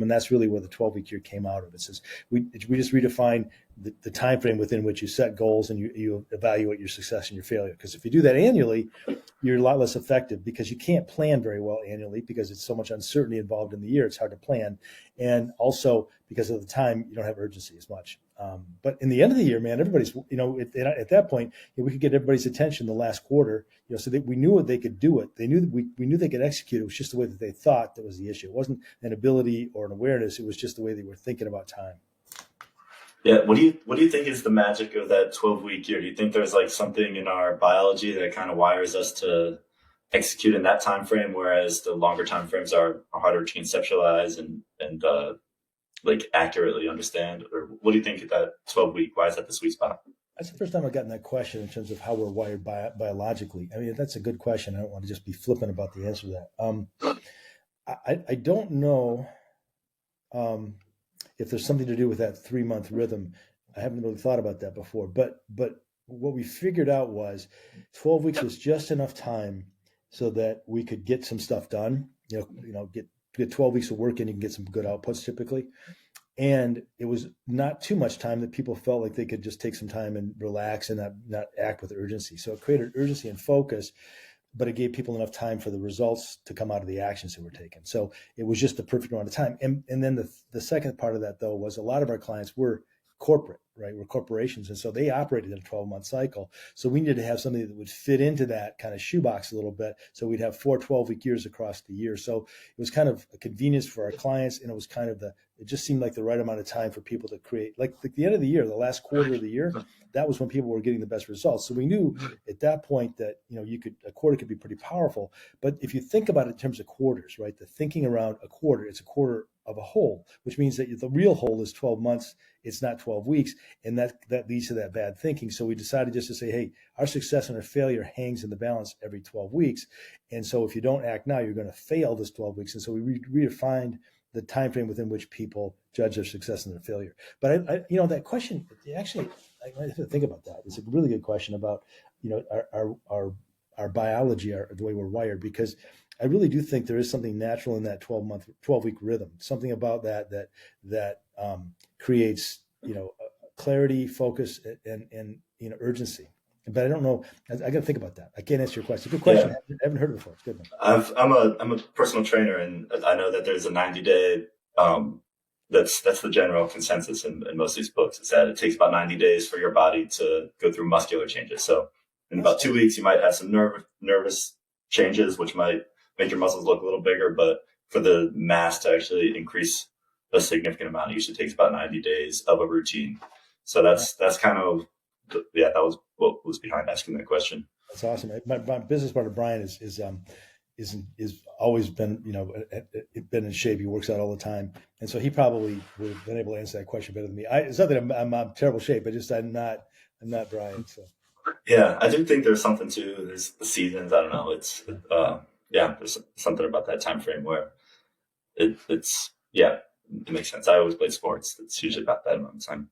And that's really where the 12-week year came out of. It says we just redefine the time frame within which you set goals and you evaluate your success and your failure. Because if you do that annually, you're a lot less effective because you can't plan very well annually because it's so much uncertainty involved in the year. It's hard to plan. And also because of the time, you don't have urgency as much. But in the end of the year, man, everybody's, at that point, we could get everybody's attention the last quarter, so that we knew they could do it. They knew that we knew they could execute. It was just the way that they thought that was the issue. It wasn't an ability or an awareness. It was just the way they were thinking about time. Yeah. What do you think is the magic of that 12-week year? Do you think there's like something in our biology that kind of wires us to execute in that time frame, whereas the longer time frames are harder to conceptualize and like accurately understand? Or what do you think of that 12-week? Why is that the sweet spot? That's the first time I've gotten that question in terms of how we're wired biologically. I mean, that's a good question. I don't want to just be flippant about the answer to that. I don't know if there's something to do with that 3-month rhythm. I haven't really thought about that before. But what we figured out was 12 weeks was just enough time so that we could get some stuff done. Get 12 weeks of work in, you can get some good outputs typically. And it was not too much time that people felt like they could just take some time and relax and not act with urgency. So it created urgency and focus, but it gave people enough time for the results to come out of the actions that were taken. So it was just the perfect amount of time. And then the second part of that, though, was a lot of our clients were corporate, right? We're corporations. And so they operated in a 12-month cycle. So we needed to have something that would fit into that kind of shoebox a little bit. So we'd have 4 12-week years across the year. So it was kind of a convenience for our clients. And it was kind of it just seemed like the right amount of time for people to create, like the end of the year, the last quarter of the year, that was when people were getting the best results. So we knew at that point that, a quarter could be pretty powerful. But if you think about it in terms of quarters, right, the thinking around a quarter, it's a quarter of a whole, which means that the real whole is 12 months. It's not 12 weeks. And that leads to that bad thinking. So we decided just to say, hey, our success and our failure hangs in the balance every 12 weeks. And so if you don't act now, you're going to fail this 12 weeks. And so we redefined the time frame within which people judge their success and their failure. But that question, actually, I have to think about that. It's a really good question about, our biology, the way we're wired, because I really do think there is something natural in that 12-week rhythm, something about that creates, clarity, focus, and urgency. But I don't know. I got to think about that. I can't answer your question. Good question. Yeah. I haven't heard it before. It's good. I'm a personal trainer, and I know that there's a 90-day. That's the general consensus in most of these books. Is that it takes about 90 days for your body to go through muscular changes. So in about 2 weeks, you might have some nervous changes, which might make your muscles look a little bigger. But for the mass to actually increase a significant amount, it usually takes about 90 days of a routine. So that's kind of. Yeah, that was what was behind asking that question. That's awesome. My business partner Brian is always been been in shape. He works out all the time, and so he probably would have been able to answer that question better than me. It's not that I'm in terrible shape. I'm not Brian. So yeah, I do think there's something to there's the seasons. I don't know. It's there's something about that time frame where it makes sense. I always played sports. It's usually about that amount of time.